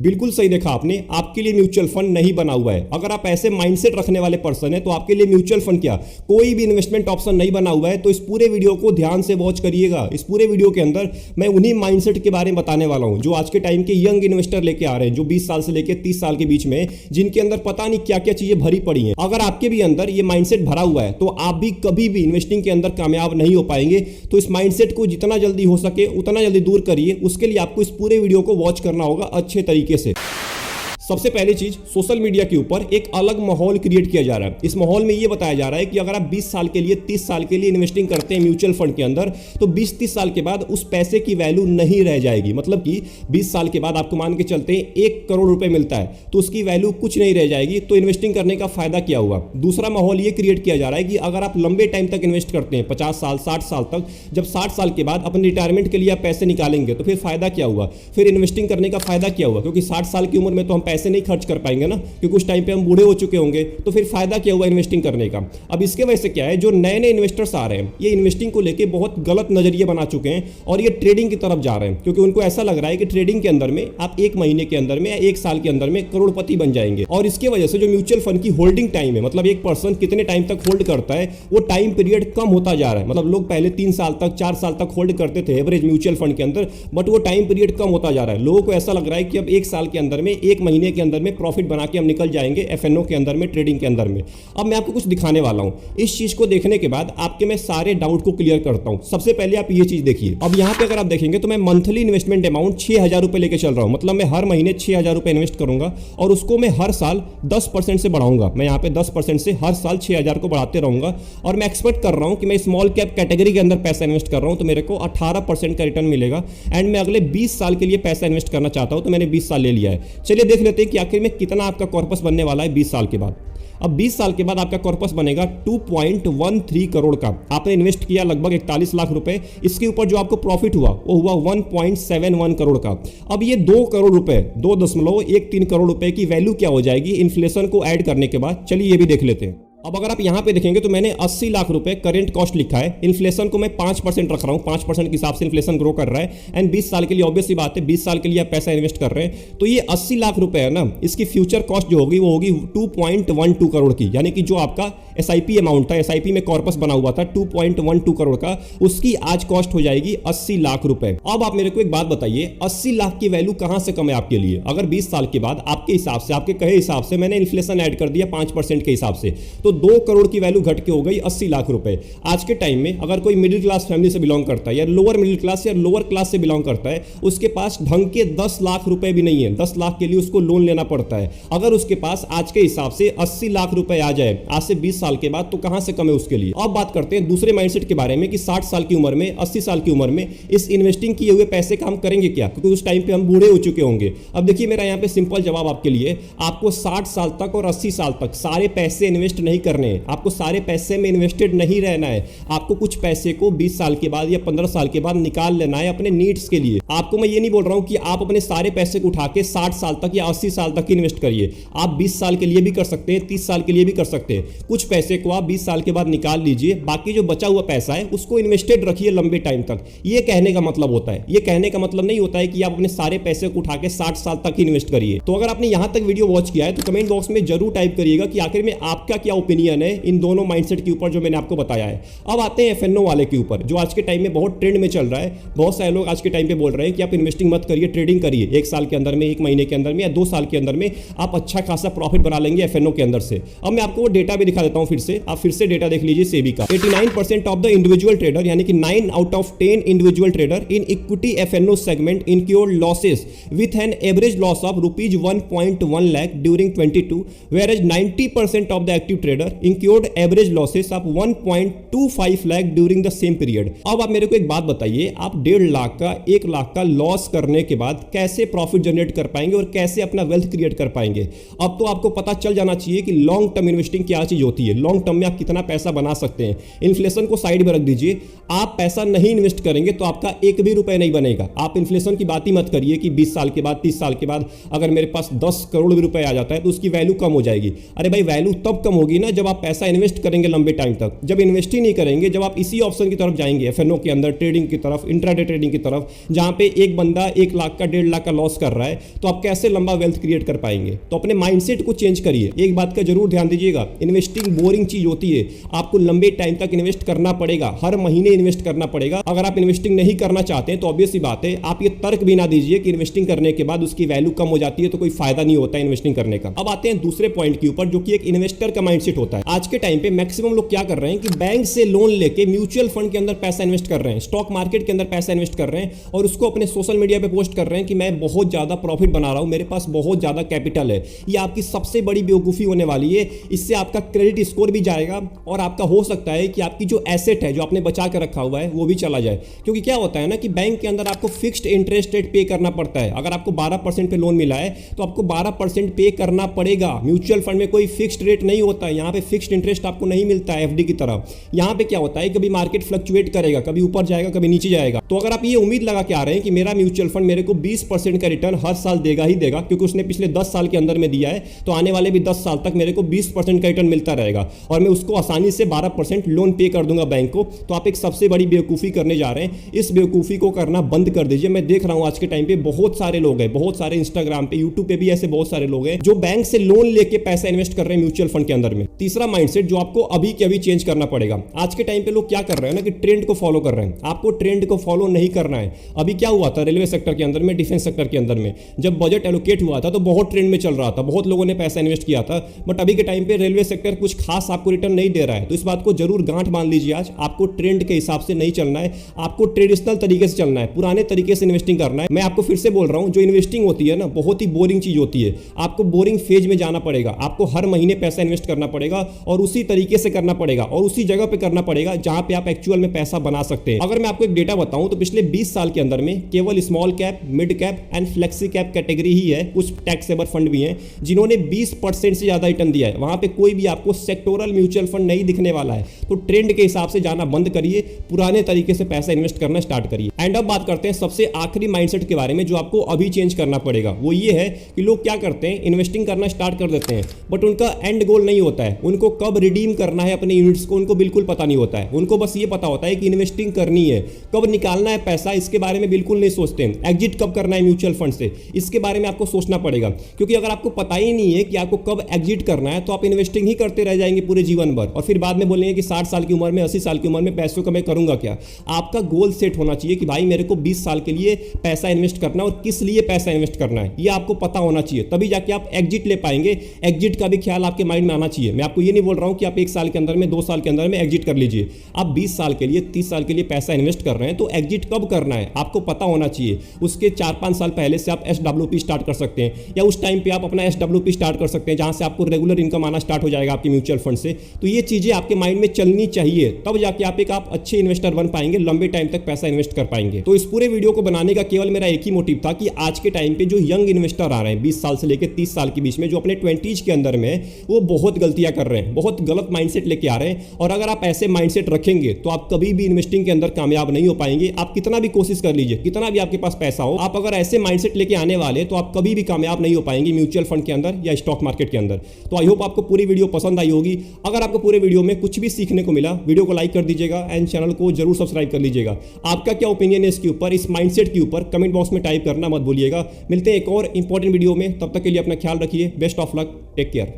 बिल्कुल सही देखा आपने, आपके लिए म्यूचुअल फंड नहीं बना हुआ है। अगर आप ऐसे माइंडसेट रखने वाले पर्सन है तो आपके लिए म्यूचुअल फंड क्या, कोई भी इन्वेस्टमेंट ऑप्शन नहीं बना हुआ है। तो इस पूरे वीडियो को ध्यान से वॉच करिएगा। इस पूरे वीडियो के अंदर मैं उन्हीं माइंडसेट के बारे में बताने वाला हूं जो आज के टाइम के यंग इन्वेस्टर लेके आ रहे हैं, जो 20 साल से लेकर 30 साल के बीच में, जिनके अंदर पता नहीं क्या क्या चीजें भरी पड़ी हैं। अगर आपके भी अंदर ये माइंडसेट भरा हुआ है तो आप भी कभी भी इन्वेस्टिंग के अंदर कामयाब नहीं हो पाएंगे। तो इस माइंडसेट को जितना जल्दी हो सके उतना जल्दी दूर करिए। उसके लिए आपको इस पूरे वीडियो को वॉच करना होगा अच्छे तरीके से। सबसे पहली चीज, सोशल मीडिया के ऊपर एक अलग माहौल क्रिएट किया जा रहा है। इस माहौल में यह बताया जा रहा है कि अगर आप 20 साल के लिए 30 साल के लिए इन्वेस्टिंग करते हैं म्यूचुअल फंड के अंदर, तो 20-30 साल के बाद उस पैसे की वैल्यू नहीं रह जाएगी। मतलब कि 20 साल के बाद आपको मान के चलते हैं 1 करोड़ रुपए मिलता है तो उसकी वैल्यू कुछ नहीं रह जाएगी। तो इन्वेस्टिंग करने का फायदा क्या हुआ। दूसरा माहौल यह क्रिएट किया जा रहा है कि अगर आप लंबे टाइम तक इन्वेस्ट करते हैं, 50 साल 60 साल तक, जब 60 साल के बाद अपने रिटायरमेंट के लिए आप पैसे निकालेंगे तो फिर फायदा क्या हुआ, फिर इन्वेस्टिंग करने का फायदा क्या हुआ। क्योंकि 60 साल की उम्र में तो हम पैसे नहीं खर्च कर पाएंगे ना, क्योंकि उस टाइम पे हम बूढ़े हो चुके होंगे। तो फिर फायदा क्या हुआ इन्वेस्टिंग करने का। अब इसके वजह से क्या है, जो नए नए इन्वेस्टर्स आ रहे हैं ये इन्वेस्टिंग को लेके बहुत गलत नजरिए बना चुके हैं और ये ट्रेडिंग की तरफ जा रहे हैं। क्योंकि उनको ऐसा लग रहा है कि ट्रेडिंग के अंदर में आप 1 महीने के अंदर में या 1 साल के अंदर में करोड़पति बन जाएंगे। और इसके वजह से जो म्यूचुअल फंड की होल्डिंग टाइम है, मतलब एक पर्सन कितने टाइम तक होल्ड करता है, वो टाइम पीरियड कम होता जा रहा है। मतलब लोग पहले 3 साल तक 4 साल तक होल्ड करते थे एवरेज म्यूचुअल फंड के अंदर, बट वो टाइम पीरियड कम होता जा रहा है। लोगों को ऐसा लग रहा है कि अब 1 साल के अंदर में, 1 महीने के अंदर में प्रॉफिट बना के हम निकल जाएंगे एफएनओ के अंदर में, ट्रेडिंग के अंदर में। अब मैं आपको कुछ दिखाने वाला हूं। इस चीज को देखने के बाद आपके मैं सारे डाउट को क्लियर करता हूं। सबसे पहले आप ये चीज देखिए। अब यहां पे अगर आप देखेंगे तो मैं मंथली इन्वेस्टमेंट अमाउंट 6000 रुपए लेके चल रहा हूं। मतलब मैं हर महीने 6000 रुपए इन्वेस्ट करूंगा और उसको मैं हर साल 10% से बढ़ाऊंगा। मैं यहां पे 10% से हर साल 6000 को बढ़ाते रहूंगा। और मैं एक्सपेक्ट कर रहा हूं कि मैं स्मॉल कैप कैटेगरी के अंदर पैसा इन्वेस्ट कर रहा हूं तो मेरे को 18% का रिटर्न मिलेगा। एंड मैं अगले 20 साल के लिए पैसा इन्वेस्ट करना चाहता हूं तो मैंने 20 साल ले लिया है। चलिए देख लेते हैं कि आखिर में कितना आपका कॉर्पस बनने वाला है 20 साल के बाद। अब 20 साल के बाद आपका कॉर्पस बनेगा 2.13 करोड़ का। आपने इन्वेस्ट किया लगभग 41 लाख रुपए, इसके ऊपर जो आपको प्रॉफिट हुआ वो हुआ 1.71 करोड़ का। अब ये 2 करोड़ रुपए, 2.13 करोड़ रुपए की वैल्यू क्या हो जाएगी इन्फ्लेशन को ऐड करने के बाद। चलिए ये भी देख लेते हैं। अब अगर आप यहां पे देखेंगे तो मैंने 80 लाख रुपए करेंट कॉस्ट लिखा है। इन्फ्लेशन को मैं 5% रख रहा हूं, 5% के हिसाब से इन्फ्लेशन ग्रो कर रहा है। एंड 20 साल के लिए ऑब्वियस सी बात है, 20 साल के लिए आप पैसा इन्वेस्ट कर रहे हैं तो ये 80 लाख रुपए है ना, इसकी फ्यूचर कॉस्ट जो होगी वो होगी 2.12 करोड़ की। यानी कि जो आपका एसआईपी अमाउंट था, एसआईपी में कॉर्पस बना हुआ था 2.12 करोड़ का, उसकी आज कॉस्ट हो जाएगी 80 लाख रुपए। अब आप मेरे को एक बात बताइए, 80 लाख की वैल्यू कहां से कम है आपके लिए। अगर 20 साल के बाद आपके हिसाब से, आपके कहे हिसाब से, मैंने इन्फ्लेशन ऐड कर दिया 5% के हिसाब से, तो 2 करोड़ की वैल्यू घट के हो गई 80 लाख रुपए। आज के टाइम में अगर कोई मिडिल क्लास फैमिली से बिलोंग करता है या लोअर मिडिल क्लास या लोअर क्लास से बिलोंग करता है, उसके पास ढंग के 10 लाख रुपए भी नहीं है। 10 लाख के लिए उसको लोन लेना पड़ता है। अगर उसके पास आज के हिसाब से 80 लाख रुपए आ जाए आज से 20 साल के बाद, तो कहां से कम है उसके लिए। अब बात करते हैं दूसरे माइंडसेट के बारे में कि 60 साल की उम्र में, 80 साल की उम्र में इस इन्वेस्टिंग किए हुए पैसे का हम करेंगे क्या, क्योंकि उस टाइम पे हम बूढ़े हो चुके होंगे। अब देखिए मेरा यहां पे सिंपल जवाब आपके लिए, आपको 60 साल तक और 80 साल तक सारे पैसे इन्वेस्ट नहीं करने हैं। आपको सारे पैसे में इन्वेस्टेड नहीं रहना है। आपको कुछ पैसे को 20 साल के बाद या 15 साल के बाद निकाल लेना है अपने नीड्स के लिए। आपको मैं ये नहीं बोल रहा हूं कि आप अपने सारे पैसे को उठा के 60 साल तक या 80 साल तक इन्वेस्ट करिए। आप 20 साल के लिए भी कर सकते हैं, 30 साल के लिए भी कर सकते हैं। कुछ पैसे को आप 20 साल के बाद निकाल लीजिए, बाकी जो बचा हुआ पैसा है उसको इन्वेस्टेड रखिए लंबे टाइम तक। ये कहने का मतलब होता है। ये कहने का मतलब नहीं होता है कि आप अपने सारे पैसे को उठा के 60 साल तक इन्वेस्ट करिए। तो अगर आपने यहां तक वीडियो वॉच किया है तो कमेंट बॉक्स में जरूर टाइप करिएगा कि आखिर में आपका क्या ओपिनियन है इन दोनों माइंडसेट के ऊपर जो मैंने आपको बताया है। अब आते हैं एफएनओ वाले के ऊपर, जो आज के टाइम में बहुत ट्रेंड में चल रहा है। बहुत सारे लोग आज के टाइम पे बोल रहे हैं कि आप इन्वेस्टिंग मत करिए, ट्रेडिंग करिए। 1 साल के अंदर में, 1 महीने के अंदर में या 2 साल के अंदर में आप अच्छा खासा प्रॉफिट बना लेंगे एफएनओ के अंदर से। अब मैं आपको वो डेटा भी दिखा देता हूं फिर से। आप फिर से डेटा देख लीजिए सेबी का। 89% ऑफ द इंडिविजुअल ट्रेडर, यानी कि 9 out of 10 individual trader in equity FNO segment incurred losses with an average loss of rupees 1.1 lakh during 22, whereas 90% of the active trader incurred average losses of 1.25 lakh during the same period। अब आप मेरे को एक बात बताइए, आप 1.5 लाख का, 1 लाख का लॉस करने के बाद कैसे प्रॉफिट जनरेट कर पाएंगे और कैसे अपना वेल्थ क्रिएट कर पाएंगे। अब तो आपको पता चल जाना चाहिए कि लॉन्ग टर्म इन्वेस्टिंग क्या चीज होती है, लॉन्ग टर्म में आप कितना पैसा बना सकते हैं। इन्फ्लेशन को साइड में रख दीजिए, आप पैसा नहीं इन्वेस्ट करेंगे तो आपका 1 भी रुपए नहीं बनेगा। आप इन्फ्लेशन की बात ही मत करिए कि 20 साल के बाद, 30 साल के बाद अगर मेरे पास 10 करोड़ भी रुपए आ जाता है तो उसकी वैल्यू कम हो जाएगी। अरे भाई, वैल्यू तब कम होगी ना तभी जब आप पैसा इन्वेस्ट करेंगे लंबे टाइम तक। जब इन्वेस्ट ही नहीं करेंगे, जब आप इसी ऑप्शन की तरफ जाएंगे, एफएनओ के अंदर ट्रेडिंग की तरफ, इंट्राडे ट्रेडिंग की तरफ, जहां पे एक बंदा 1 लाख का 1.5 लाख का लॉस कर रहा है, तो आप कैसे लंबा वेल्थ क्रिएट कर पाएंगे? तो अपने माइंडसेट को चेंज करिए। एक बात का जरूर ध्यान दीजिएगा, इन्वेस्टिंग बोरिंग चीज होती है। आपको लंबे टाइम तक इन्वेस्ट करना पड़ेगा, हर महीने इन्वेस्ट करना पड़ेगा। अगर आप इन्वेस्टिंग नहीं करना चाहते हैं तो ऑब्वियस सी बात है, आप ये तर्क भी ना दीजिए कि इन्वेस्टिंग करने के बाद उसकी वैल्यू कम हो जाती है तो कोई फायदा नहीं होता इन्वेस्टिंग करने का। अब आते हैं दूसरे पॉइंट के ऊपर, जो कि एक इन्वेस्टर का माइंडसेट होता है। आज के टाइम पे मैक्सिमम लोग क्या कर रहे हैं कि बैंक से लोन लेके म्यूचुअल फंड के अंदर पैसा इन्वेस्ट कर रहे हैं, स्टॉक मार्केट के अंदर पैसा इन्वेस्ट कर रहे हैं, और उसको अपने सोशल मीडिया पे पोस्ट कर रहे हैं कि मैं बहुत ज्यादा प्रॉफिट बना रहा हूं, मेरे पास बहुत ज्यादा कैपिटल है। ये आपकी सबसे बड़ी बेवकूफी होने वाली है। इससे आपका क्रेडिट स्कोर भी जाएगा और आपका हो सकता है कि आपकी जो एसेट है, जो आपने बचा कर रखा हुआ है, वो भी चला जाए। क्योंकि क्या होता है ना कि बैंक के अंदर आपको फिक्स्ड इंटरेस्ट रेट पे करना पड़ता है। अगर आपको 12% पे लोन मिला है तो आपको 12% पे करना पड़ेगा। म्यूचुअल फंड में कोई फिक्स्ड रेट नहीं होता है, यहाँ पे फिक्स्ड इंटरेस्ट आपको नहीं मिलता है एफडी की तरह। यहाँ पे क्या होता है, कभी मार्केट फ्लक्चुएट करेगा, कभी ऊपर जाएगा, कभी नीचे जाएगा। तो अगर आप ये उम्मीद लगा के आ रहे हैं कि मेरा म्यूचुअल फंड मेरे को 20% का रिटर्न हर साल देगा ही देगा, क्योंकि उसने पिछले 10 साल के अंदर में दिया है, तो आने वाले भी 10 साल तक मेरे को 20% का रिटर्न मिलता रहेगा और मैं उसको आसानी से 12% लोन पे कर दूंगा बैंक को, तो आप एक सबसे बड़ी बेवकूफी करने जा रहे हैं। इस बेवकूफी को करना बंद कर दीजिए। मैं देख रहा हूं आज के टाइम पे बहुत सारे लोग हैं, बहुत सारे इंस्टाग्राम पे, यूट्यूब पे भी ऐसे बहुत सारे लोग हैं जो बैंक से लोन लेके पैसा इन्वेस्ट कर रहे हैं म्यूचुअल फंड के अंदर में। तीसरा माइंडसेट जो आपको अभी के अभी चेंज करना पड़ेगा। आज के टाइम पे लोग क्या कर रहे हैं ना कि ट्रेंड को फॉलो कर रहे हैं। आपको ट्रेंड को फॉलो नहीं करना है। अभी क्या हुआ था रेलवे सेक्टर के अंदर में, डिफेंस सेक्टर के अंदर में, जब बजट एलोकेट हुआ था तो बहुत ट्रेंड में चल रहा था, बहुत लोगों ने पैसा इन्वेस्ट किया था। बट अभी के टाइम पे रेलवे सेक्टर कुछ खास आपको रिटर्न नहीं दे रहा है। तो इस बात को जरूर गांठ मान लीजिए, आज आपको ट्रेंड के हिसाब से नहीं चलना है, आपको ट्रेडिशनल तरीके से चलना है, पुराने तरीके से इन्वेस्टिंग करना है। मैं आपको फिर से बोल रहा हूं, जो इन्वेस्टिंग होती है ना, बहुत ही बोरिंग चीज होती है। आपको बोरिंग फेज में जाना पड़ेगा, आपको हर महीने पैसा इन्वेस्ट करना पड़ेगा और उसी तरीके से करना पड़ेगा और उसी जगह पे करना पड़ेगा जहां पे आप एक्चुअल में पैसा बना सकते हैं। अगर मैं आपको एक डेटा बताऊं तो पिछले 20 साल के अंदर में केवल small cap, mid cap and flexi cap category ही है, कुछ टैक्स सेवर फंड भी हैं, जिन्होंने 20% से ज्यादा रिटर्न दिया है। वहां पे कोई भी आपको सेक्टोरल म्यूचुअल फंड नहीं दिखने वाला है। तो ट्रेंड के हिसाब से जाना बंद करिए, पुराने तरीके से पैसा इन्वेस्ट करना स्टार्ट करिए। एंड अब बात करते हैं सबसे आखिरी माइंडसेट के बारे में, जो आपको अभी चेंज करना पड़ेगा। वो ये है कि लोग क्या करते हैं, इन्वेस्टिंग करना स्टार्ट कर देते हैं, बट उनका एंड गोल नहीं होता है। उनको कब रिडीम करना है अपने यूनिट्स को, उनको बिल्कुल पता नहीं होता है। उनको बस ये पता होता है कि इन्वेस्टिंग करनी है, कब निकालना है पैसा इसके बारे में बिल्कुल नहीं सोचते। एग्जिट कब करना है म्यूचुअल फंड से, इसके बारे में आपको सोचना पड़ेगा। क्योंकि अगर आपको पता ही नहीं है कि आपको कब एग्जिट करना है, तो आप इन्वेस्टिंग ही करते रह जाएंगे पूरे जीवन भर, और फिर बाद में बोलेंगे कि 60 साल की उम्र में, 80 साल की उम्र में पैसों का मैं करूंगा क्या। आपका गोल सेट होना चाहिए कि भाई मेरे को 20 साल के लिए पैसा इन्वेस्ट करना और किस लिए पैसा इन्वेस्ट करना है, ये आपको पता होना चाहिए। तभी जाके आप एग्जिट ले पाएंगे। एग्जिट का भी ख्याल आपके माइंड में आना चाहिए। मैं आपको ये नहीं बोल रहा हूं कि आप 1 साल के अंदर में, 2 साल के अंदर में एग्जिट कर लीजिए। आप 20 साल के लिए, 30 साल के लिए पैसा इन्वेस्ट कर रहे हैं, तो एग्जिट कब करना है आपको पता होना चाहिए। उसके 4-5 साल पहले से आप SWP स्टार्ट कर सकते हैं, या उस टाइम पे आप अपना SWP स्टार्ट कर सकते हैं जहां से आपको रेगुलर इनकम आना स्टार्ट हो जाएगा आपके म्यूचुअल फंड से। तो ये चीजें आपके माइंड में चलनी चाहिए, तब जाके आप अच्छे इन्वेस्टर बन पाएंगे, लंबे टाइम तक पैसा इन्वेस्ट कर पाएंगे। तो इस पूरे वीडियो को बनाने का केवल मेरा एक ही मोटिव था कि आज के टाइम पे जो यंग इन्वेस्टर आ रहे हैं 20 साल से लेकर 30 साल के बीच में, जो अपने 20s के अंदर में, वो बहुत गलतियां कर रहे हैं, बहुत गलत माइंडसेट लेके आ रहे हैं। और अगर आप ऐसे माइंडसेट रखेंगे तो आप कभी भी इन्वेस्टिंग के अंदर कामयाब नहीं हो पाएंगे। आप कितना भी कोशिश कर लीजिए, कितना भी आपके पास पैसा हो, आप अगर ऐसे माइंडसेट लेके आने वाले तो आप कभी भी कामयाब नहीं हो पाएंगे म्यूचुअल फंड के अंदर या स्टॉक मार्केट के अंदर। तो आई होप आपको पूरी वीडियो पसंद आई होगी। अगर आपको पूरे वीडियो में कुछ भी सीखने को मिला, वीडियो को लाइक कर दीजिएगा एंड चैनल को जरूर सब्सक्राइब कर लीजिएगा। आपका क्या ओपिनियन है इसके ऊपर, इस माइंडसेट के ऊपर, कमेंट बॉक्स में टाइप करना मत भूलिएगा। मिलते हैं एक और इंपॉर्टेंट वीडियो में, तब तक के लिए अपना ख्याल रखिए। Best of luck, take care.